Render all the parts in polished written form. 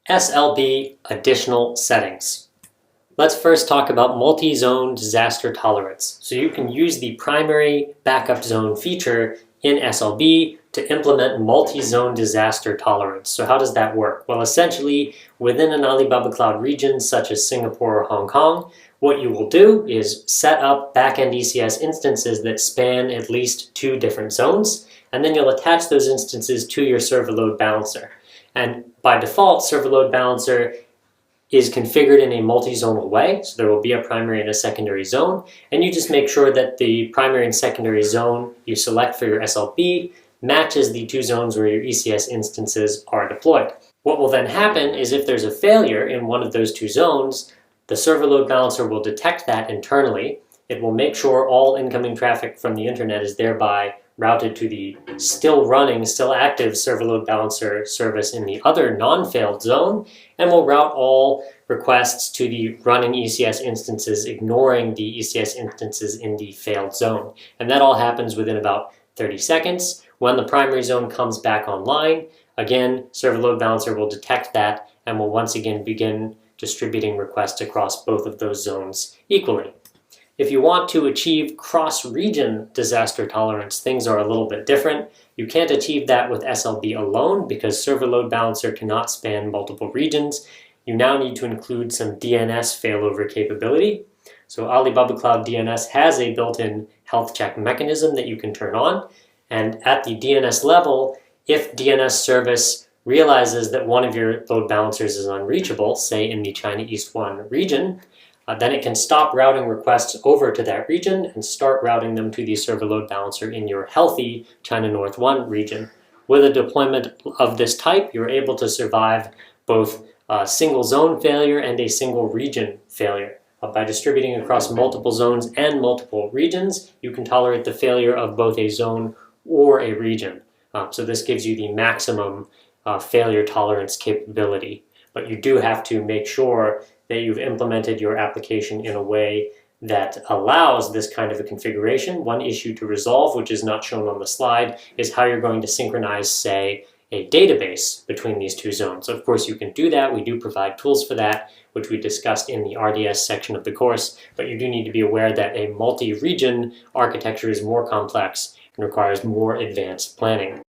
SLB Additional Settings. Let's first talk about multi-zone disaster tolerance. So you can use the primary backup zone feature in SLB to implement multi-zone disaster tolerance. So how does that work? Well, essentially, within an Alibaba Cloud region such as Singapore or Hong Kong, what you will do is set up backend ECS instances that span at least 2 different zones, and then you'll attach those instances to your server load balancer. And by default, server load balancer is configured in a multi-zonal way, so there will be a primary and a secondary zone, and you just make sure that the primary and secondary zone you select for your SLB matches the 2 zones where your ECS instances are deployed. What will then happen is if there's a failure in one of those 2 zones, the server load balancer will detect that internally. It will make sure all incoming traffic from the internet is thereby routed to the still running, still active server load balancer service in the other non-failed zone, and will route all requests to the running ECS instances, ignoring the ECS instances in the failed zone. And that all happens within about 30 seconds. When the primary zone comes back online, again, server load balancer will detect that and will once again begin distributing requests across both of those zones equally. If you want to achieve cross-region disaster tolerance, things are a little bit different. You can't achieve that with SLB alone because server load balancer cannot span multiple regions. You now need to include some DNS failover capability. So Alibaba Cloud DNS has a built-in health check mechanism that you can turn on. And at the DNS level, if DNS service realizes that one of your load balancers is unreachable, say in the China East 1 region, then it can stop routing requests over to that region and start routing them to the server load balancer in your healthy China North 1 region. With a deployment of this type, you're able to survive both a single zone failure and a single region failure. By distributing across multiple zones and multiple regions, you can tolerate the failure of both a zone or a region. So this gives you the maximum failure tolerance capability. But you do have to make sure that you've implemented your application in a way that allows this kind of a configuration. One issue to resolve, which is not shown on the slide, is how you're going to synchronize, say, a database between these 2 zones. Of course, you can do that. We do provide tools for that, which we discussed in the RDS section of the course, but you do need to be aware that a multi-region architecture is more complex and requires more advanced planning.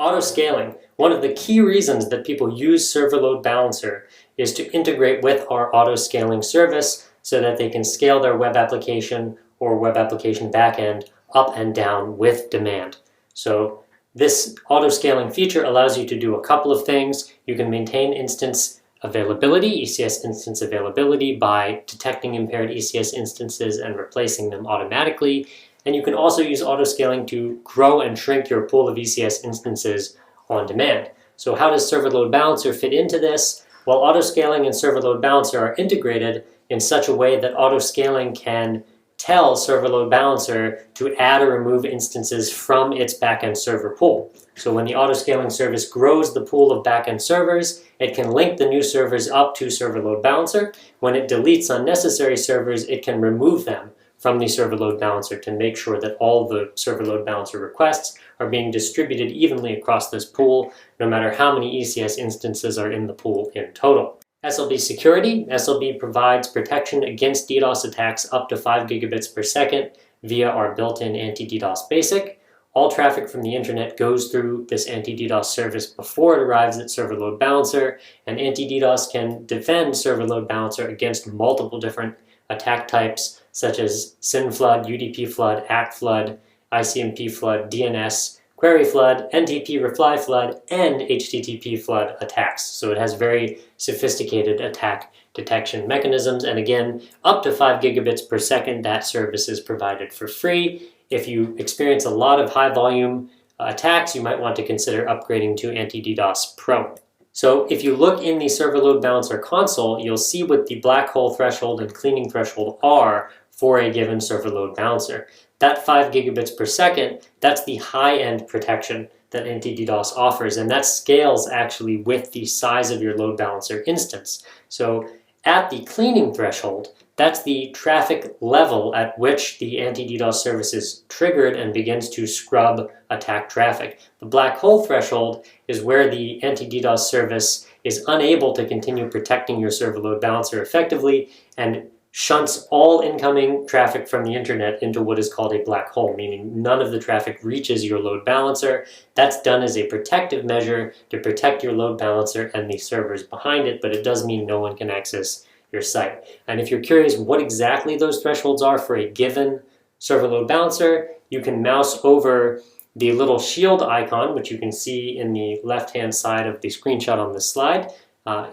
Autoscaling. One of the key reasons that people use server load balancer is to integrate with our autoscaling service so that they can scale their web application or web application backend up and down with demand. So this autoscaling feature allows you to do a couple of things. You can maintain instance availability, ECS instance availability, by detecting impaired ECS instances and replacing them automatically. And you can also use autoscaling to grow and shrink your pool of ECS instances on demand. So how does server load balancer fit into this? Well, autoscaling and server load balancer are integrated in such a way that autoscaling can tell server load balancer to add or remove instances from its backend server pool. So when the autoscaling service grows the pool of backend servers, it can link the new servers up to server load balancer. When it deletes unnecessary servers, it can remove them from the server load balancer to make sure that all the server load balancer requests are being distributed evenly across this pool, no matter how many ECS instances are in the pool in total. SLB Security. SLB provides protection against DDoS attacks up to 5 gigabits per second via our built-in AntiDdos basic. All traffic from the internet goes through this AntiDdos service before it arrives at server load balancer, and AntiDdos can defend server load balancer against multiple different attack types such as SYN flood, UDP flood, ACK flood, ICMP flood, DNS, query flood, NTP reply flood, and HTTP flood attacks. So it has very sophisticated attack detection mechanisms, and again, up to 5 gigabits per second, that service is provided for free. If you experience a lot of high volume attacks, you might want to consider upgrading to AntiDdos Pro. So if you look in the server load balancer console, you'll see what the black hole threshold and cleaning threshold are for a given server load balancer. That 5 gigabits per second, that's the high-end protection that AntiDdos offers, and that scales actually with the size of your load balancer instance. So at the cleaning threshold, that's the traffic level at which the AntiDdos service is triggered and begins to scrub attack traffic. The black hole threshold is where the AntiDdos service is unable to continue protecting your server load balancer effectively and shunts all incoming traffic from the internet into what is called a black hole, meaning none of the traffic reaches your load balancer. That's done as a protective measure to protect your load balancer and the servers behind it, but it does mean no one can access your site. And if you're curious what exactly those thresholds are for a given server load balancer, you can mouse over the little shield icon, which you can see in the left-hand side of the screenshot on this slide.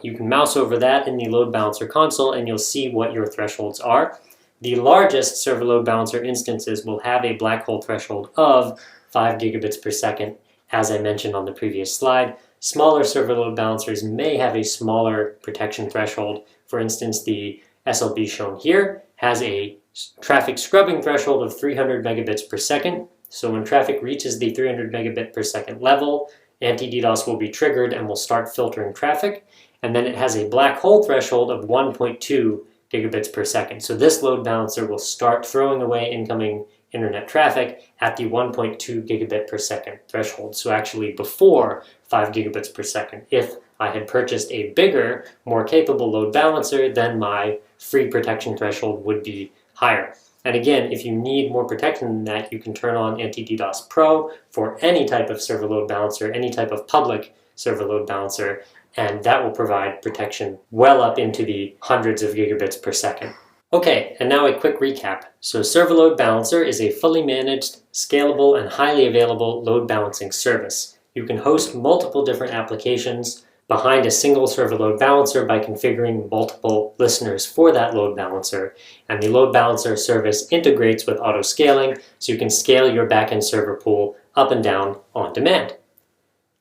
You can mouse over that in the load balancer console and you'll see what your thresholds are. The largest server load balancer instances will have a black hole threshold of 5 gigabits per second, as I mentioned on the previous slide. Smaller server load balancers may have a smaller protection threshold. For instance, the SLB shown here has a traffic scrubbing threshold of 300 megabits per second. So when traffic reaches the 300 megabit per second level, AntiDdos will be triggered and will start filtering traffic. And then it has a black hole threshold of 1.2 gigabits per second. So this load balancer will start throwing away incoming internet traffic at the 1.2 gigabit per second threshold. So actually before 5 gigabits per second. If I had purchased a bigger, more capable load balancer, then my free protection threshold would be higher. And again, if you need more protection than that, you can turn on AntiDdos Pro for any type of server load balancer, any type of public server load balancer, and that will provide protection well up into the hundreds of gigabits per second. Okay, and now a quick recap. So Server Load Balancer is a fully managed, scalable, and highly available load balancing service. You can host multiple different applications behind a single server load balancer by configuring multiple listeners for that load balancer. And the load balancer service integrates with Autoscaling, so you can scale your backend server pool up and down on demand.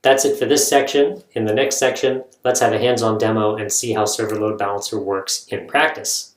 That's it for this section. In the next section, let's have a hands-on demo and see how Server Load Balancer works in practice.